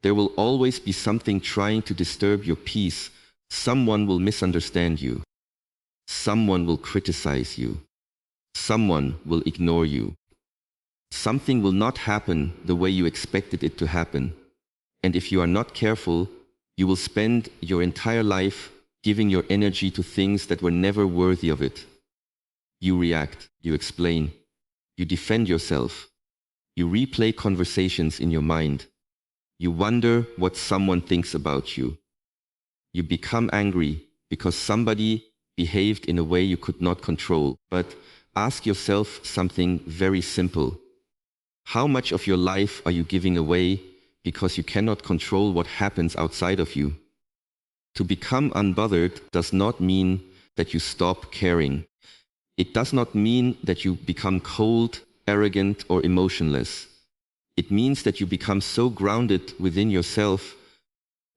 There will always be something trying to disturb your peace. Someone will misunderstand you. Someone will criticize you. Someone will ignore you. Something will not happen the way you expected it to happen. And if you are not careful, you will spend your entire life giving your energy to things that were never worthy of it. You react, you explain, you defend yourself, you replay conversations in your mind. You wonder what someone thinks about you. You become angry because somebody behaved in a way you could not control. But ask yourself something very simple. How much of your life are you giving away because you cannot control what happens outside of you? To become unbothered does not mean that you stop caring. It does not mean that you become cold, arrogant, or emotionless. It means that you become so grounded within yourself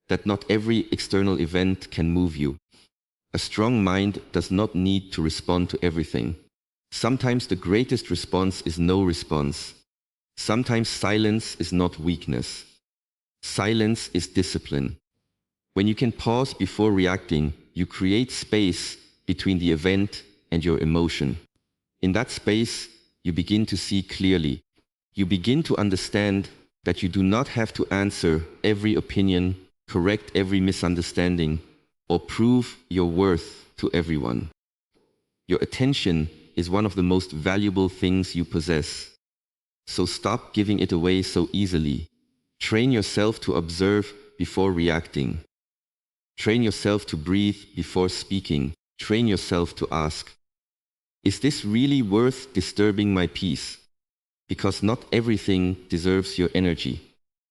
that not every external event can move you. A strong mind does not need to respond to everything. Sometimes the greatest response is no response. Sometimes silence is not weakness. Silence is discipline. When you can pause before reacting, you create space between the event and your emotion. In that space, you begin to see clearly. You begin to understand that you do not have to answer every opinion, correct every misunderstanding, or prove your worth to everyone. Your attention is one of the most valuable things you possess. So stop giving it away so easily. Train yourself to observe before reacting. Train yourself to breathe before speaking. Train yourself to ask, is this really worth disturbing my peace? Because not everything deserves your energy.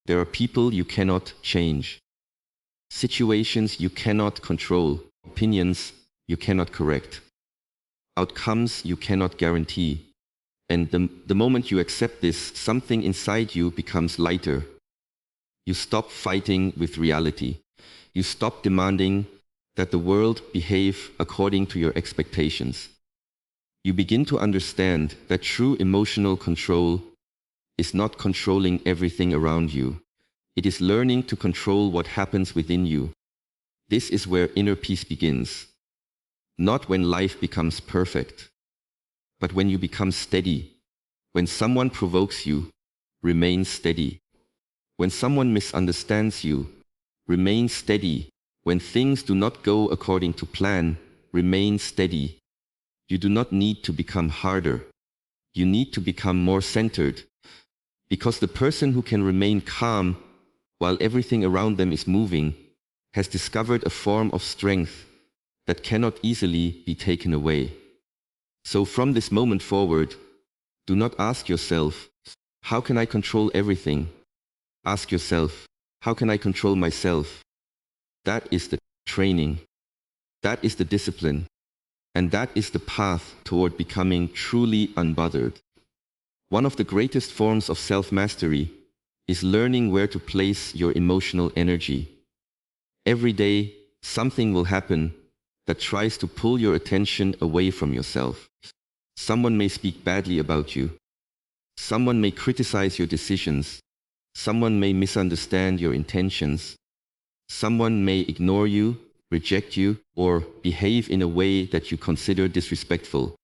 There are people you cannot change, situations you cannot control, opinions you cannot correct, outcomes you cannot guarantee. And the moment you accept this, something inside you becomes lighter. You stop fighting with reality. You stop demanding that the world behave according to your expectations. You begin to understand that true emotional control is not controlling everything around you. It is learning to control what happens within you. This is where inner peace begins. Not when life becomes perfect, but when you become steady. When someone provokes you, remain steady. When someone misunderstands you, remain steady. When things do not go according to plan, remain steady. You do not need to become harder. You need to become more centered. Because the person who can remain calm while everything around them is moving has discovered a form of strength that cannot easily be taken away. So from this moment forward, do not ask yourself, how can I control everything? Ask yourself, how can I control myself? That is the training. That is the discipline. And that is the path toward becoming truly unbothered. One of the greatest forms of self-mastery is learning where to place your emotional energy. Every day, something will happen that tries to pull your attention away from yourself. Someone may speak badly about you. Someone may criticize your decisions. Someone may misunderstand your intentions. Someone may ignore you, reject you, or behave in a way that you consider disrespectful.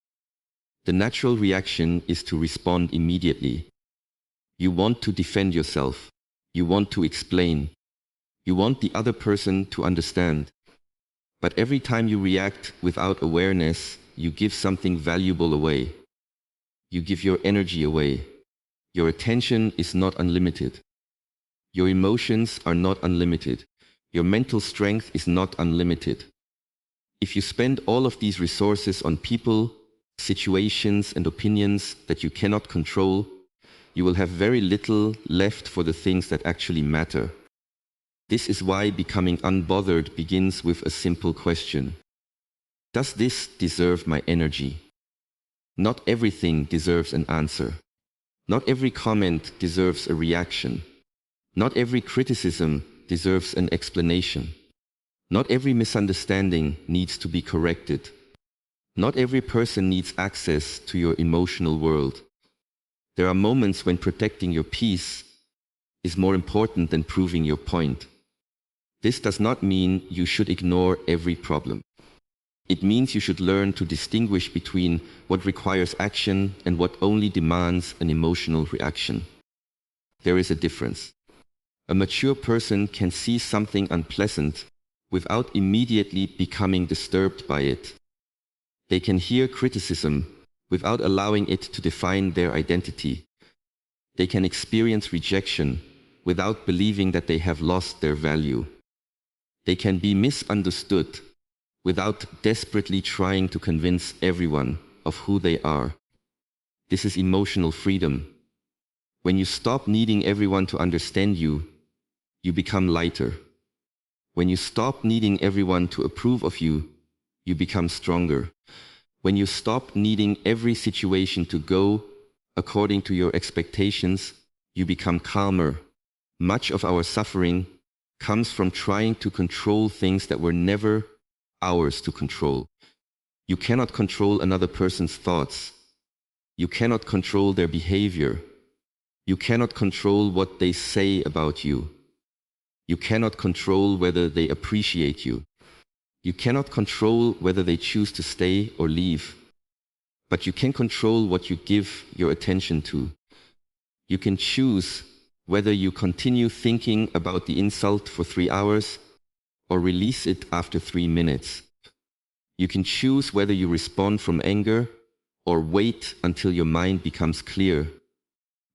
The natural reaction is to respond immediately. You want to defend yourself. You want to explain. You want the other person to understand. But every time you react without awareness, you give something valuable away. You give your energy away. Your attention is not unlimited. Your emotions are not unlimited. Your mental strength is not unlimited. If you spend all of these resources on people, situations, and opinions that you cannot control, you will have very little left for the things that actually matter. This is why becoming unbothered begins with a simple question. Does this deserve my energy? Not everything deserves an answer. Not every comment deserves a reaction. Not every criticism deserves an explanation. Not every misunderstanding needs to be corrected. Not every person needs access to your emotional world. There are moments when protecting your peace is more important than proving your point. This does not mean you should ignore every problem. It means you should learn to distinguish between what requires action and what only demands an emotional reaction. There is a difference. A mature person can see something unpleasant without immediately becoming disturbed by it. They can hear criticism without allowing it to define their identity. They can experience rejection without believing that they have lost their value. They can be misunderstood without desperately trying to convince everyone of who they are. This is emotional freedom. When you stop needing everyone to understand you, you become lighter. When you stop needing everyone to approve of you, you become stronger. When you stop needing every situation to go according to your expectations, you become calmer. Much of our suffering comes from trying to control things that were never ours to control. You cannot control another person's thoughts. You cannot control their behavior. You cannot control what they say about you. You cannot control whether they appreciate you. You cannot control whether they choose to stay or leave. But you can control what you give your attention to. You can choose whether you continue thinking about the insult for 3 hours or release it after 3 minutes. You can choose whether you respond from anger or wait until your mind becomes clear.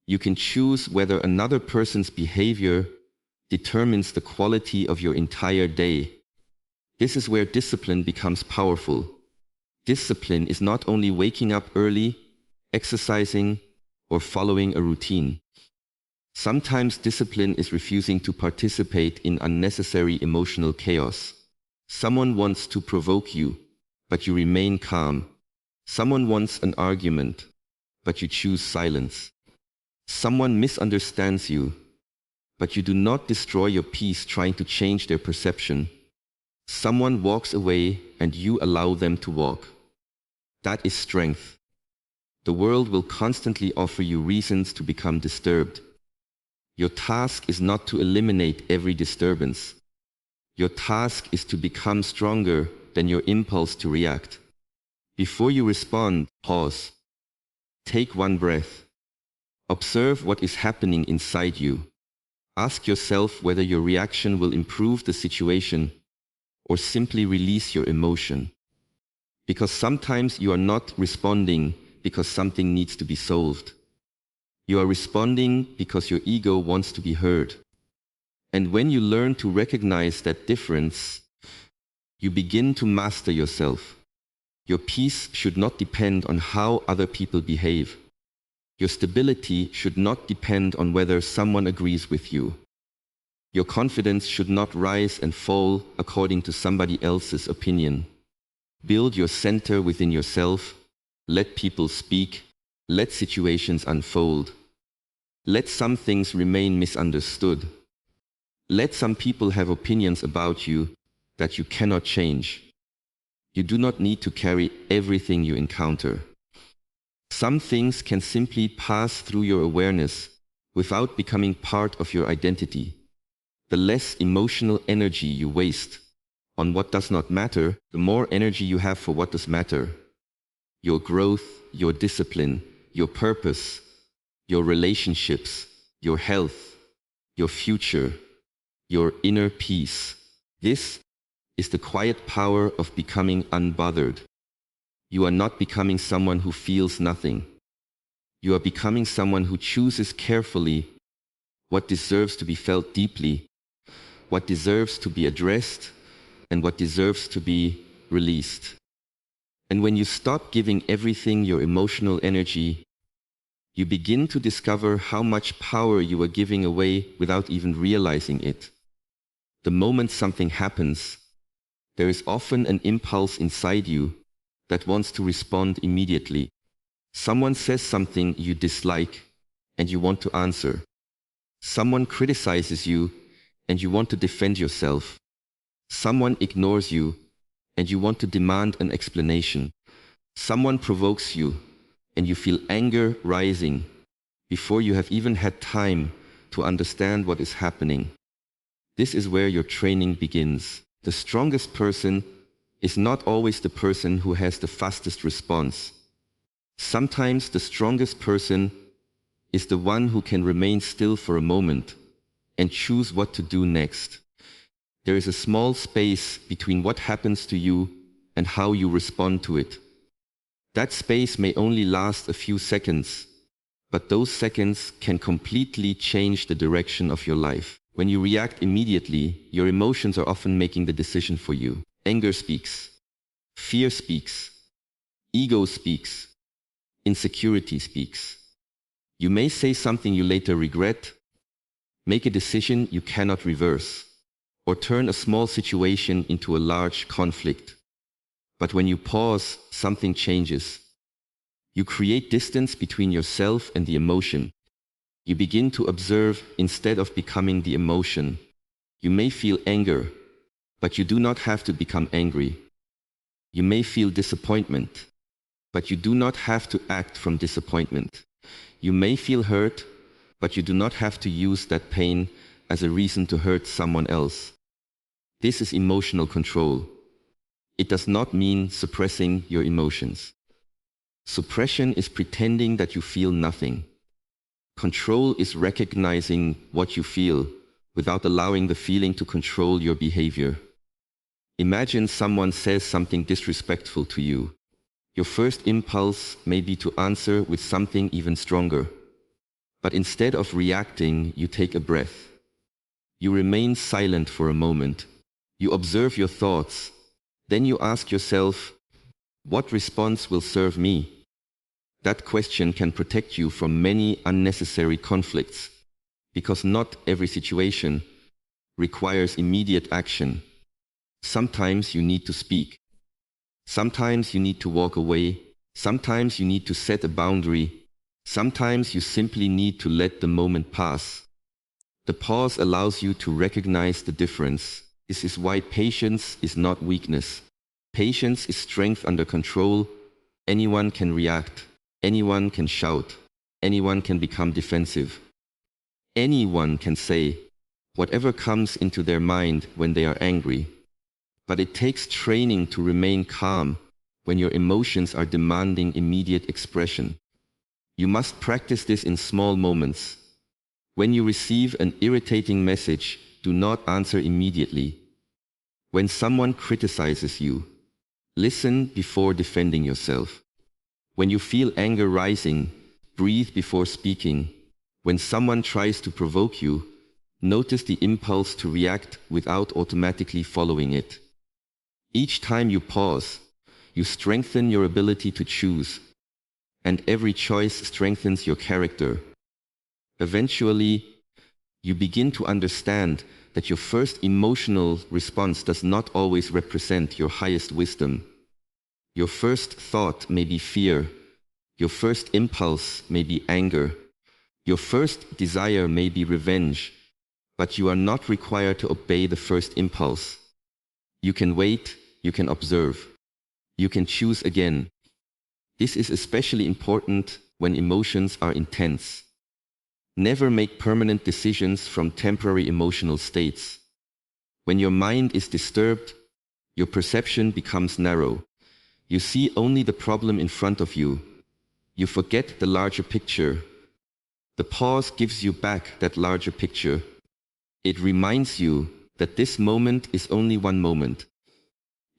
You can choose whether another person's behavior determines the quality of your entire day. This is where discipline becomes powerful. Discipline is not only waking up early, exercising, or following a routine. Sometimes discipline is refusing to participate in unnecessary emotional chaos. Someone wants to provoke you, but you remain calm. Someone wants an argument, but you choose silence. Someone misunderstands you, but you do not destroy your peace trying to change their perception. Someone walks away and you allow them to walk. That is strength. The world will constantly offer you reasons to become disturbed. Your task is not to eliminate every disturbance. Your task is to become stronger than your impulse to react. Before you respond, pause. Take one breath. Observe what is happening inside you. Ask yourself whether your reaction will improve the situation or simply release your emotion. Because sometimes you are not responding because something needs to be solved. You are responding because your ego wants to be heard. And when you learn to recognize that difference, you begin to master yourself. Your peace should not depend on how other people behave. Your stability should not depend on whether someone agrees with you. Your confidence should not rise and fall according to somebody else's opinion. Build your center within yourself. Let people speak. Let situations unfold. Let some things remain misunderstood. Let some people have opinions about you that you cannot change. You do not need to carry everything you encounter. Some things can simply pass through your awareness without becoming part of your identity. The less emotional energy you waste on what does not matter, the more energy you have for what does matter. Your growth, your discipline, your purpose, your relationships, your health, your future, your inner peace. This is the quiet power of becoming unbothered. You are not becoming someone who feels nothing. You are becoming someone who chooses carefully what deserves to be felt deeply, what deserves to be addressed, and what deserves to be released. And when you stop giving everything your emotional energy, you begin to discover how much power you are giving away without even realizing it. The moment something happens, there is often an impulse inside you that wants to respond immediately. Someone says something you dislike, and you want to answer. Someone criticizes you, and you want to defend yourself. Someone ignores you, and you want to demand an explanation. Someone provokes you, and you feel anger rising before you have even had time to understand what is happening. This is where your training begins. The strongest person is not always the person who has the fastest response. Sometimes the strongest person is the one who can remain still for a moment and choose what to do next. There is a small space between what happens to you and how you respond to it. That space may only last a few seconds, but those seconds can completely change the direction of your life. When you react immediately, your emotions are often making the decision for you. Anger speaks, fear speaks, ego speaks, insecurity speaks. You may say something you later regret, make a decision you cannot reverse, or turn a small situation into a large conflict. But when you pause, something changes. You create distance between yourself and the emotion. You begin to observe instead of becoming the emotion. You may feel anger, but you do not have to become angry. You may feel disappointment, but you do not have to act from disappointment. You may feel hurt, but you do not have to use that pain as a reason to hurt someone else. This is emotional control. It does not mean suppressing your emotions. Suppression is pretending that you feel nothing. Control is recognizing what you feel without allowing the feeling to control your behavior. Imagine someone says something disrespectful to you. Your first impulse may be to answer with something even stronger. But instead of reacting, you take a breath. You remain silent for a moment. You observe your thoughts. Then you ask yourself, what response will serve me? That question can protect you from many unnecessary conflicts, because not every situation requires immediate action. Sometimes you need to speak. Sometimes you need to walk away. Sometimes you need to set a boundary. Sometimes you simply need to let the moment pass. The pause allows you to recognize the difference. This is why patience is not weakness. Patience is strength under control. Anyone can react. Anyone can shout. Anyone can become defensive. Anyone can say whatever comes into their mind when they are angry. But it takes training to remain calm when your emotions are demanding immediate expression. You must practice this in small moments. When you receive an irritating message, do not answer immediately. When someone criticizes you, listen before defending yourself. When you feel anger rising, breathe before speaking. When someone tries to provoke you, notice the impulse to react without automatically following it. Each time you pause, you strengthen your ability to choose, and every choice strengthens your character. Eventually, you begin to understand that your first emotional response does not always represent your highest wisdom. Your first thought may be fear. Your first impulse may be anger. Your first desire may be revenge. But you are not required to obey the first impulse. You can wait, you can observe. You can choose again. This is especially important when emotions are intense. Never make permanent decisions from temporary emotional states. When your mind is disturbed, your perception becomes narrow. You see only the problem in front of you. You forget the larger picture. The pause gives you back that larger picture. It reminds you that this moment is only one moment.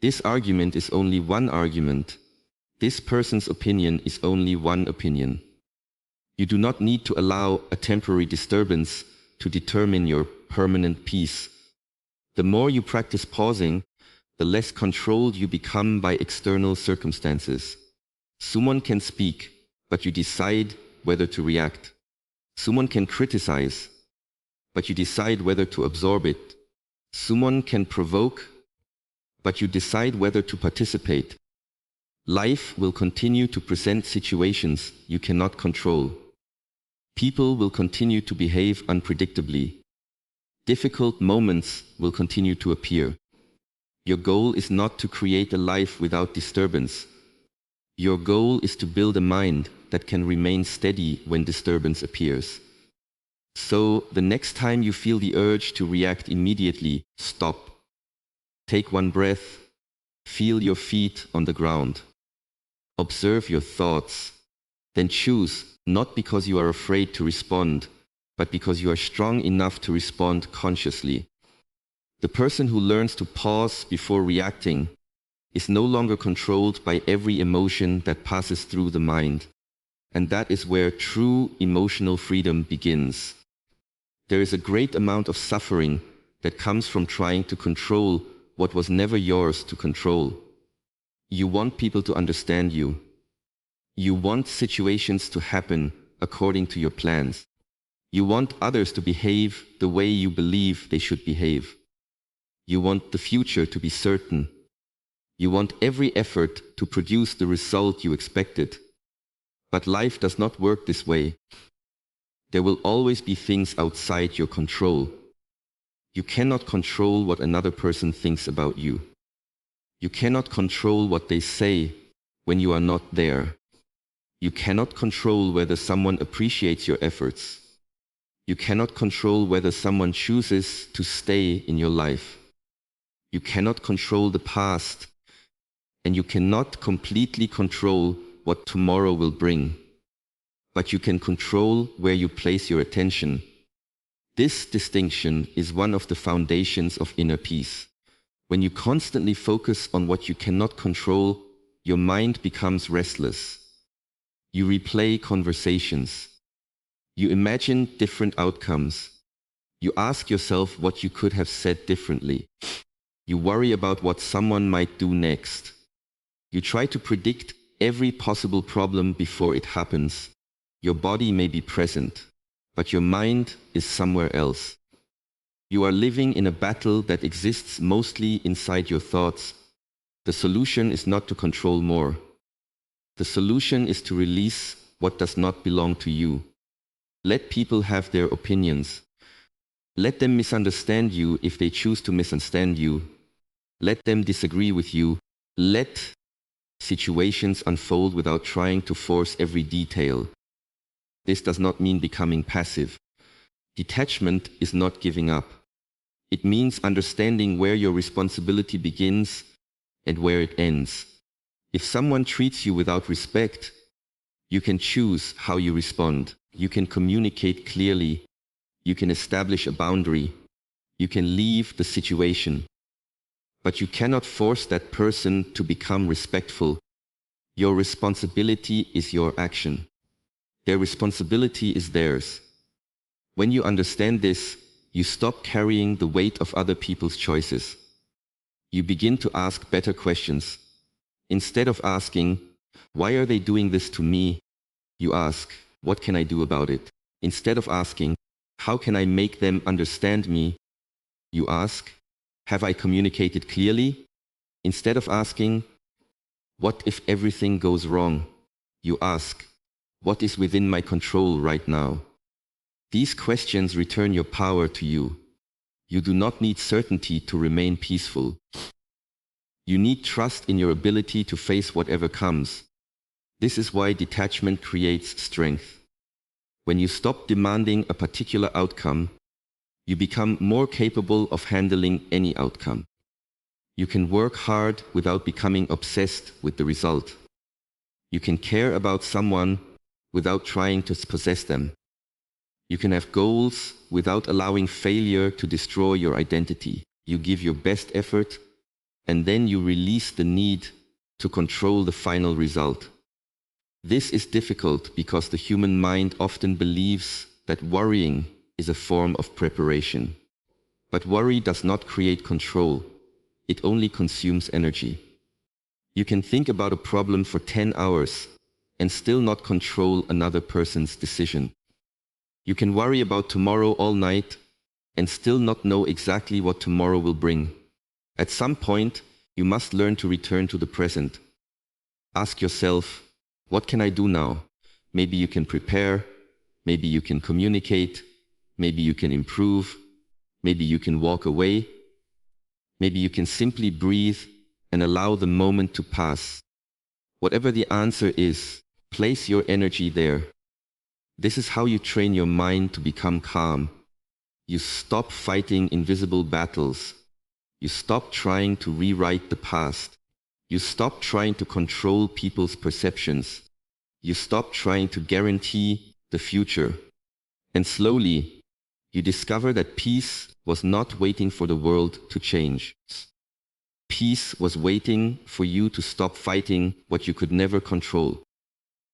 This argument is only one argument. This person's opinion is only one opinion. You do not need to allow a temporary disturbance to determine your permanent peace. The more you practice pausing, the less controlled you become by external circumstances. Someone can speak, but you decide whether to react. Someone can criticize, but you decide whether to absorb it. Someone can provoke, but you decide whether to participate. Life will continue to present situations you cannot control. People will continue to behave unpredictably. Difficult moments will continue to appear. Your goal is not to create a life without disturbance. Your goal is to build a mind that can remain steady when disturbance appears. So the next time you feel the urge to react immediately, stop. Take one breath. Feel your feet on the ground. Observe your thoughts. Then choose, not because you are afraid to respond, but because you are strong enough to respond consciously. The person who learns to pause before reacting is no longer controlled by every emotion that passes through the mind. And that is where true emotional freedom begins. There is a great amount of suffering that comes from trying to control what was never yours to control. You want people to understand you. You want situations to happen according to your plans. You want others to behave the way you believe they should behave. You want the future to be certain. You want every effort to produce the result you expected. But life does not work this way. There will always be things outside your control. You cannot control what another person thinks about you. You cannot control what they say when you are not there. You cannot control whether someone appreciates your efforts. You cannot control whether someone chooses to stay in your life. You cannot control the past, and you cannot completely control what tomorrow will bring. But you can control where you place your attention. This distinction is one of the foundations of inner peace. When you constantly focus on what you cannot control, your mind becomes restless. You replay conversations. You imagine different outcomes. You ask yourself what you could have said differently. You worry about what someone might do next. You try to predict every possible problem before it happens. Your body may be present, but your mind is somewhere else. You are living in a battle that exists mostly inside your thoughts. The solution is not to control more. The solution is to release what does not belong to you. Let people have their opinions. Let them misunderstand you if they choose to misunderstand you. Let them disagree with you. Let situations unfold without trying to force every detail. This does not mean becoming passive. Detachment is not giving up. It means understanding where your responsibility begins and where it ends. If someone treats you without respect, you can choose how you respond. You can communicate clearly. You can establish a boundary. You can leave the situation. But you cannot force that person to become respectful. Your responsibility is your action. Their responsibility is theirs. When you understand this, you stop carrying the weight of other people's choices. You begin to ask better questions. Instead of asking, why are they doing this to me? You ask, what can I do about it? Instead of asking, how can I make them understand me? You ask, have I communicated clearly? Instead of asking, what if everything goes wrong? You ask, what is within my control right now? These questions return your power to you. You do not need certainty to remain peaceful. You need trust in your ability to face whatever comes. This is why detachment creates strength. When you stop demanding a particular outcome, you become more capable of handling any outcome. You can work hard without becoming obsessed with the result. You can care about someone without trying to possess them. You can have goals without allowing failure to destroy your identity. You give your best effort, and then you release the need to control the final result. This is difficult because the human mind often believes that worrying is a form of preparation. But worry does not create control. It only consumes energy. You can think about a problem for 10 hours and still not control another person's decision. You can worry about tomorrow all night and still not know exactly what tomorrow will bring. At some point, you must learn to return to the present. Ask yourself, what can I do now? Maybe you can prepare, maybe you can communicate, maybe you can improve, maybe you can walk away, maybe you can simply breathe and allow the moment to pass. Whatever the answer is, place your energy there. This is how you train your mind to become calm. You stop fighting invisible battles. You stop trying to rewrite the past. You stop trying to control people's perceptions. You stop trying to guarantee the future. And slowly, you discover that peace was not waiting for the world to change. Peace was waiting for you to stop fighting what you could never control.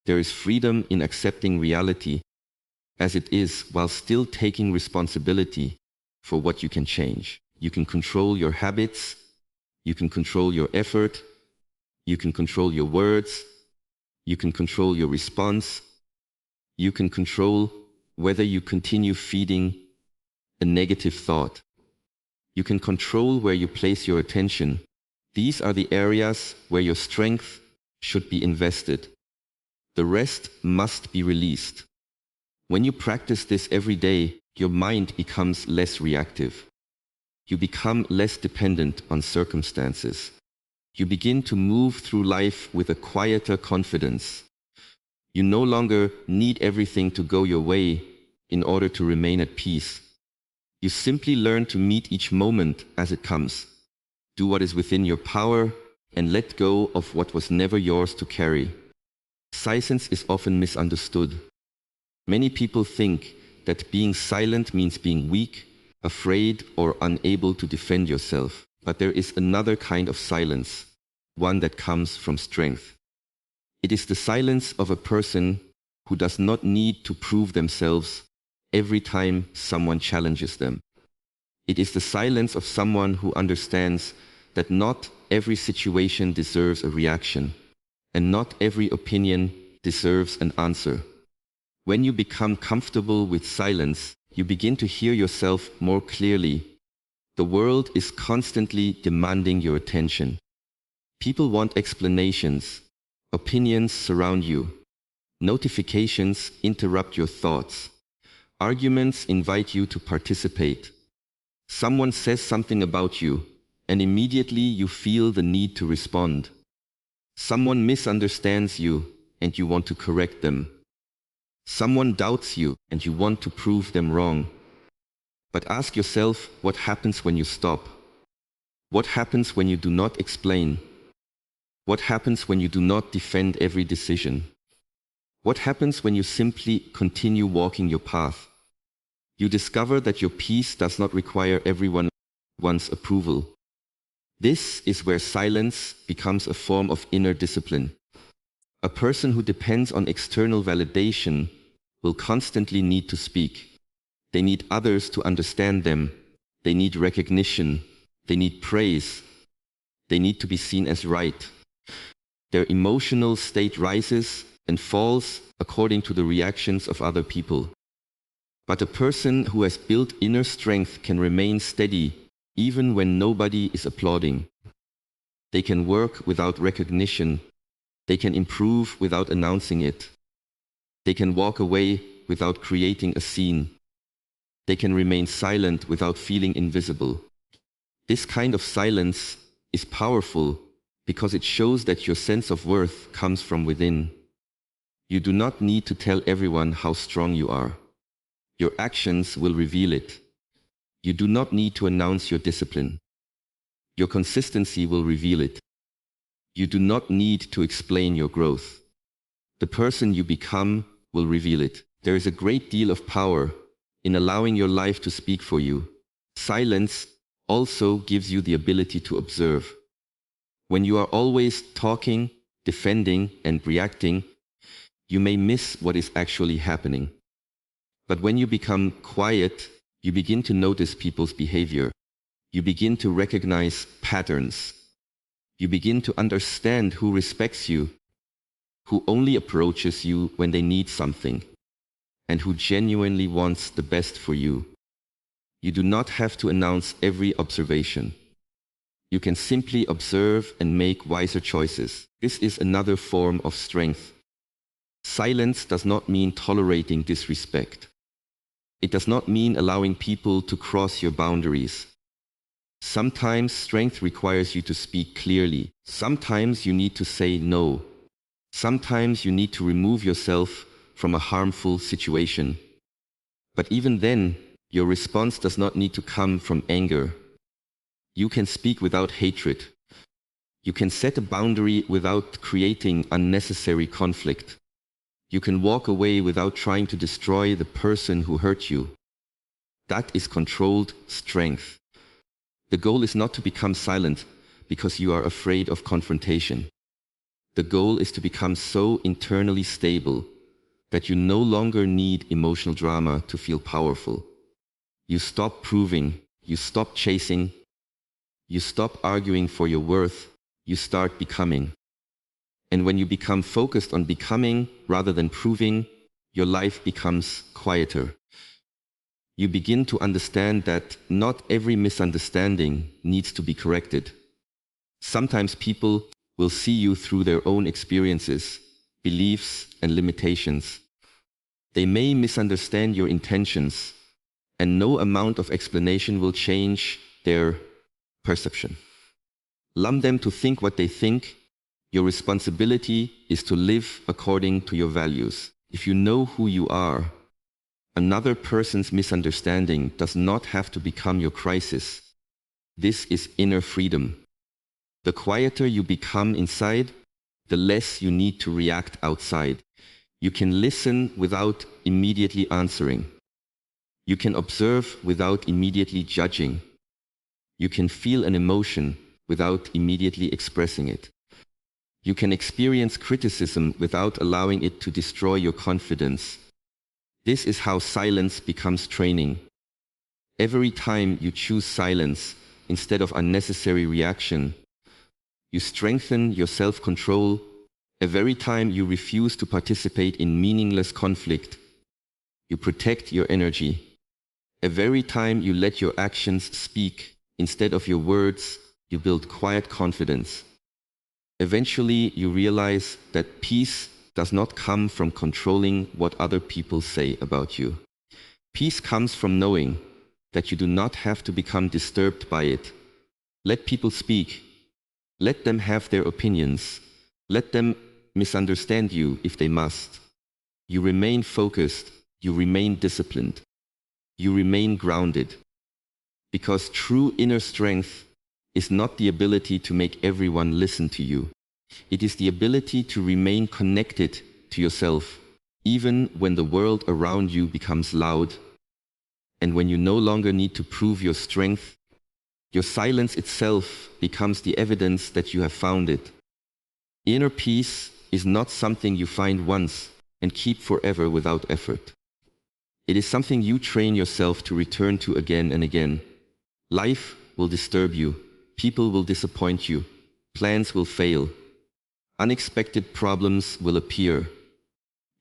There is freedom in accepting reality as it is while still taking responsibility for what you can change. You can control your habits, you can control your effort, you can control your words, you can control your response, you can control whether you continue feeding a negative thought. You can control where you place your attention. These are the areas where your strength should be invested. The rest must be released. When you practice this every day, your mind becomes less reactive. You become less dependent on circumstances. You begin to move through life with a quieter confidence. You no longer need everything to go your way in order to remain at peace. You simply learn to meet each moment as it comes. Do what is within your power and let go of what was never yours to carry. Silence is often misunderstood. Many people think that being silent means being weak, afraid, or unable to defend yourself. But there is another kind of silence, one that comes from strength. It is the silence of a person who does not need to prove themselves every time someone challenges them. It is the silence of someone who understands that not every situation deserves a reaction, and not every opinion deserves an answer. When you become comfortable with silence, you begin to hear yourself more clearly. The world is constantly demanding your attention. People want explanations. Opinions surround you. Notifications interrupt your thoughts. Arguments invite you to participate. Someone says something about you, and immediately you feel the need to respond. Someone misunderstands you, and you want to correct them. Someone doubts you, and you want to prove them wrong. But ask yourself what happens when you stop. What happens when you do not explain? What happens when you do not defend every decision? What happens when you simply continue walking your path? You discover that your peace does not require everyone's approval. This is where silence becomes a form of inner discipline. A person who depends on external validation will constantly need to speak. They need others to understand them. They need recognition. They need praise. They need to be seen as right. Their emotional state rises and falls according to the reactions of other people. But a person who has built inner strength can remain steady even when nobody is applauding. They can work without recognition. They can improve without announcing it. They can walk away without creating a scene. They can remain silent without feeling invisible. This kind of silence is powerful because it shows that your sense of worth comes from within. You do not need to tell everyone how strong you are. Your actions will reveal it. You do not need to announce your discipline. Your consistency will reveal it. You do not need to explain your growth. The person you become will reveal it. There is a great deal of power in allowing your life to speak for you. Silence also gives you the ability to observe. When you are always talking, defending, and reacting, you may miss what is actually happening. But when you become quiet, you begin to notice people's behavior. You begin to recognize patterns. You begin to understand who respects you, who only approaches you when they need something, and who genuinely wants the best for you. You do not have to announce every observation. You can simply observe and make wiser choices. This is another form of strength. Silence does not mean tolerating disrespect. It does not mean allowing people to cross your boundaries. Sometimes strength requires you to speak clearly. Sometimes you need to say no. Sometimes you need to remove yourself from a harmful situation. But even then, your response does not need to come from anger. You can speak without hatred. You can set a boundary without creating unnecessary conflict. You can walk away without trying to destroy the person who hurt you. That is controlled strength. The goal is not to become silent because you are afraid of confrontation. The goal is to become so internally stable that you no longer need emotional drama to feel powerful. You stop proving, you stop chasing, you stop arguing for your worth, you start becoming. And when you become focused on becoming rather than proving, your life becomes quieter. You begin to understand that not every misunderstanding needs to be corrected. Sometimes people will see you through their own experiences, beliefs, and limitations. They may misunderstand your intentions, and no amount of explanation will change their perception. Allow them to think what they think. Your responsibility is to live according to your values. If you know who you are, another person's misunderstanding does not have to become your crisis. This is inner freedom. The quieter you become inside, the less you need to react outside. You can listen without immediately answering. You can observe without immediately judging. You can feel an emotion without immediately expressing it. You can experience criticism without allowing it to destroy your confidence. This is how silence becomes training. Every time you choose silence instead of unnecessary reaction, you strengthen your self-control. Every time you refuse to participate in meaningless conflict, you protect your energy. Every time you let your actions speak instead of your words, you build quiet confidence. Eventually, you realize that peace does not come from controlling what other people say about you. Peace comes from knowing that you do not have to become disturbed by it. Let people speak. Let them have their opinions. Let them misunderstand you if they must. You remain focused. You remain disciplined. You remain grounded. Because true inner strength is not the ability to make everyone listen to you. It is the ability to remain connected to yourself, even when the world around you becomes loud, and when you no longer need to prove your strength. Your silence itself becomes the evidence that you have found it. Inner peace is not something you find once and keep forever without effort. It is something you train yourself to return to again and again. Life will disturb you. People will disappoint you. Plans will fail. Unexpected problems will appear.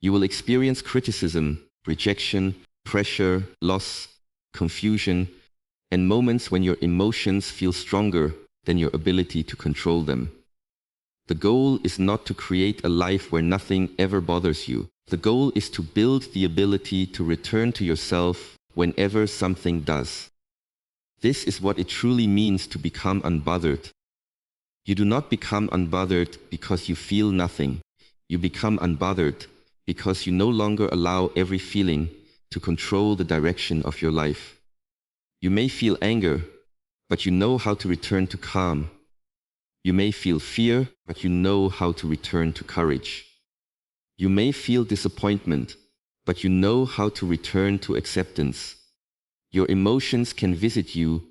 You will experience criticism, rejection, pressure, loss, confusion, and moments when your emotions feel stronger than your ability to control them. The goal is not to create a life where nothing ever bothers you. The goal is to build the ability to return to yourself whenever something does. This is what it truly means to become unbothered. You do not become unbothered because you feel nothing. You become unbothered because you no longer allow every feeling to control the direction of your life. You may feel anger, but you know how to return to calm. You may feel fear, but you know how to return to courage. You may feel disappointment, but you know how to return to acceptance. Your emotions can visit you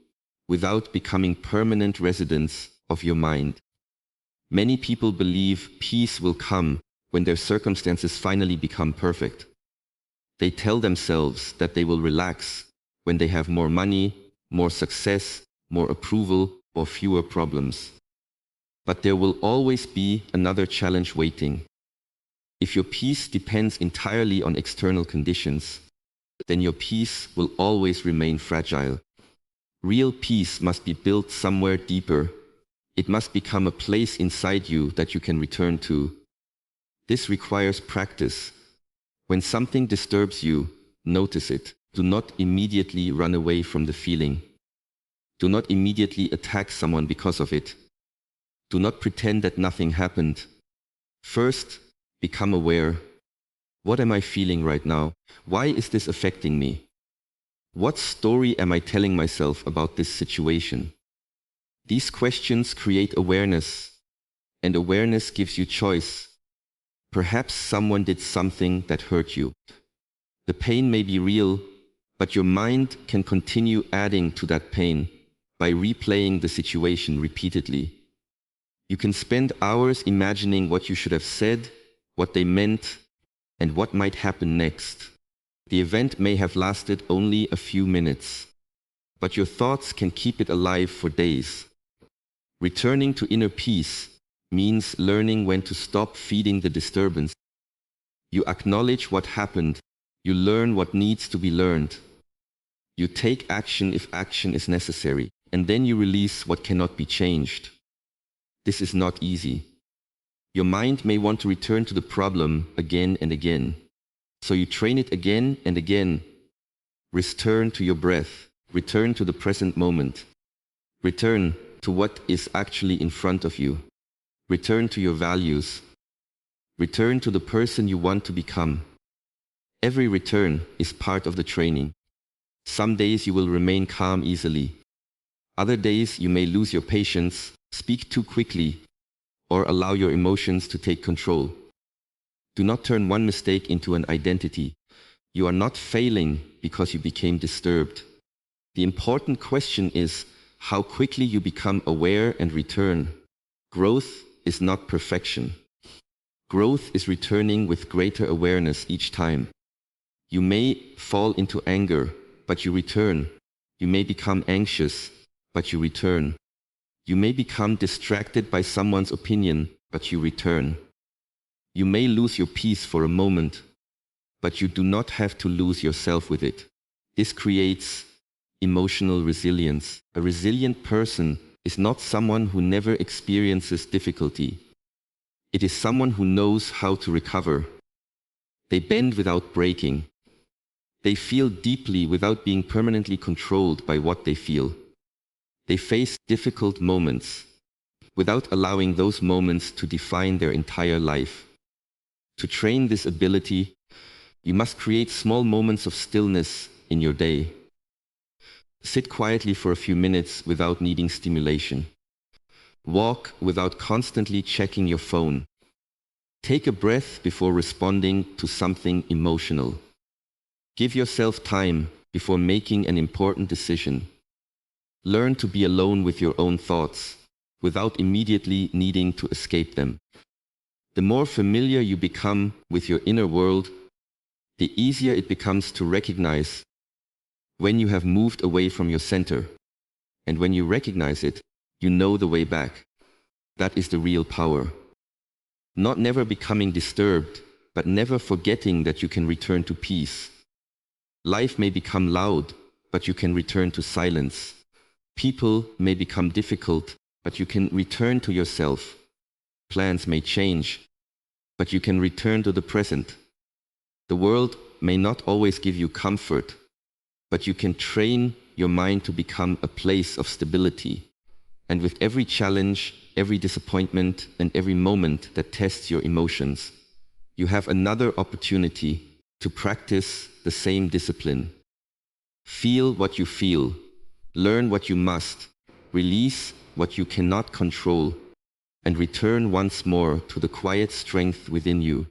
without becoming permanent residents of your mind. Many people believe peace will come when their circumstances finally become perfect. They tell themselves that they will relax when they have more money, more success, more approval, or fewer problems. But there will always be another challenge waiting. If your peace depends entirely on external conditions, then your peace will always remain fragile. Real peace must be built somewhere deeper. It must become a place inside you that you can return to. This requires practice. When something disturbs you, notice it. Do not immediately run away from the feeling. Do not immediately attack someone because of it. Do not pretend that nothing happened. First, become aware. What am I feeling right now? Why is this affecting me? What story am I telling myself about this situation? These questions create awareness, and awareness gives you choice. Perhaps someone did something that hurt you. The pain may be real, but your mind can continue adding to that pain by replaying the situation repeatedly. You can spend hours imagining what you should have said, what they meant, and what might happen next. The event may have lasted only a few minutes, but your thoughts can keep it alive for days. Returning to inner peace means learning when to stop feeding the disturbance. You acknowledge what happened. You learn what needs to be learned. You take action if action is necessary, and then you release what cannot be changed. This is not easy. Your mind may want to return to the problem again and again. So you train it again and again. Return to your breath. Return to the present moment. Return to what is actually in front of you. Return to your values. Return to the person you want to become. Every return is part of the training. Some days you will remain calm easily. Other days you may lose your patience, speak too quickly, or allow your emotions to take control. Do not turn one mistake into an identity. You are not failing because you became disturbed. The important question is how quickly you become aware and return. Growth is not perfection. Growth is returning with greater awareness each time. You may fall into anger, but you return. You may become anxious, but you return. You may become distracted by someone's opinion, but you return. You may lose your peace for a moment, but you do not have to lose yourself with it. This creates emotional resilience. A resilient person is not someone who never experiences difficulty. It is someone who knows how to recover. They bend without breaking. They feel deeply without being permanently controlled by what they feel. They face difficult moments without allowing those moments to define their entire life. To train this ability, you must create small moments of stillness in your day. Sit quietly for a few minutes without needing stimulation. Walk without constantly checking your phone. Take a breath before responding to something emotional. Give yourself time before making an important decision. Learn to be alone with your own thoughts without immediately needing to escape them. The more familiar you become with your inner world, the easier it becomes to recognize when you have moved away from your center. And when you recognize it, you know the way back. That is the real power. Not never becoming disturbed, but never forgetting that you can return to peace. Life may become loud, but you can return to silence. People may become difficult, but you can return to yourself. Plans may change, but you can return to the present. The world may not always give you comfort, but you can train your mind to become a place of stability. And with every challenge, every disappointment, and every moment that tests your emotions, you have another opportunity to practice the same discipline. Feel what you feel, learn what you must, release what you cannot control, and return once more to the quiet strength within you.